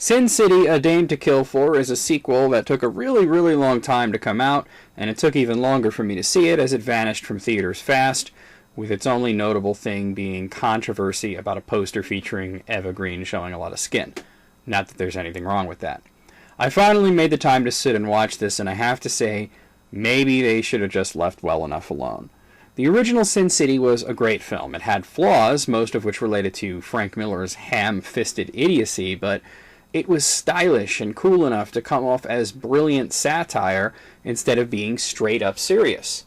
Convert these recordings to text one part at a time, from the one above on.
Sin City: A Dame to Kill For is a sequel that took a really, really long time to come out, and it took even longer for me to see it as it vanished from theaters fast, with its only notable thing being controversy about a poster featuring Eva Green showing a lot of skin. Not that there's anything wrong with that. I finally made the time to sit and watch this, and I have to say, maybe they should have just left well enough alone. The original Sin City was a great film. It had flaws, most of which related to Frank Miller's ham-fisted idiocy, but it was stylish and cool enough to come off as brilliant satire instead of being straight up serious.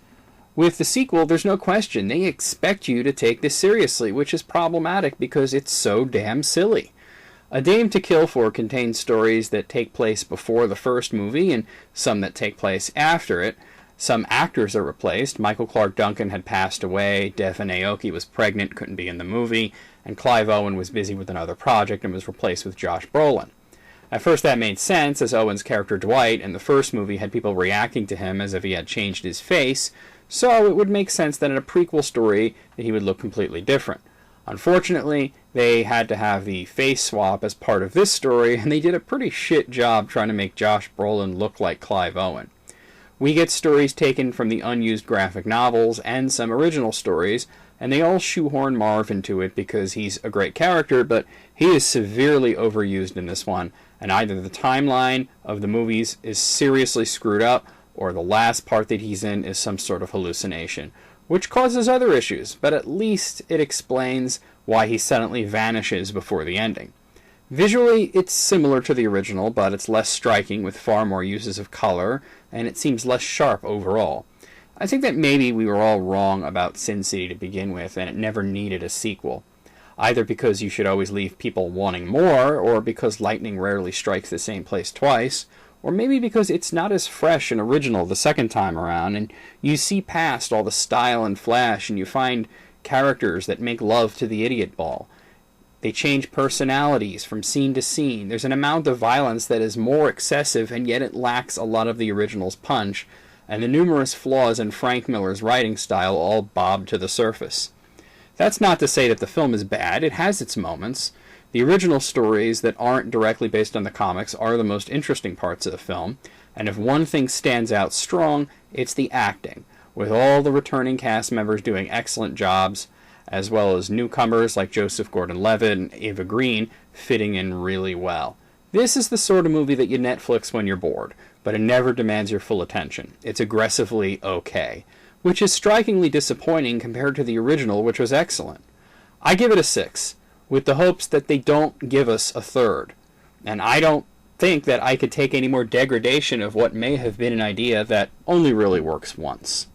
With the sequel, there's no question, they expect you to take this seriously, which is problematic because it's so damn silly. A Dame to Kill For contains stories that take place before the first movie and some that take place after it. Some actors are replaced. Michael Clarke Duncan had passed away, Daphne Aoki was pregnant, couldn't be in the movie, and Clive Owen was busy with another project and was replaced with Josh Brolin. At first that made sense, as Owen's character Dwight in the first movie had people reacting to him as if he had changed his face, so it would make sense that in a prequel story that he would look completely different. Unfortunately, they had to have the face swap as part of this story, and they did a pretty shit job trying to make Josh Brolin look like Clive Owen. We get stories taken from the unused graphic novels and some original stories, and they all shoehorn Marv into it because he's a great character, but he is severely overused in this one, and either the timeline of the movies is seriously screwed up, or the last part that he's in is some sort of hallucination, which causes other issues, but at least it explains why he suddenly vanishes before the ending. Visually, it's similar to the original, but it's less striking with far more uses of color, and it seems less sharp overall. I think that maybe we were all wrong about Sin City to begin with, and it never needed a sequel. Either because you should always leave people wanting more, or because lightning rarely strikes the same place twice, or maybe because it's not as fresh and original the second time around, and you see past all the style and flash, and you find characters that make love to the idiot ball. They change personalities from scene to scene. There's an amount of violence that is more excessive, and yet it lacks a lot of the original's punch, and the numerous flaws in Frank Miller's writing style all bob to the surface. That's not to say that the film is bad. It has its moments. The original stories that aren't directly based on the comics are the most interesting parts of the film, and if one thing stands out strong, it's the acting, with all the returning cast members doing excellent jobs, as well as newcomers like Joseph Gordon-Levitt and Eva Green fitting in really well. This is the sort of movie that you Netflix when you're bored, but it never demands your full attention. It's aggressively okay, which is strikingly disappointing compared to the original, which was excellent. I give it a 6, with the hopes that they don't give us a third. And I don't think that I could take any more degradation of what may have been an idea that only really works once.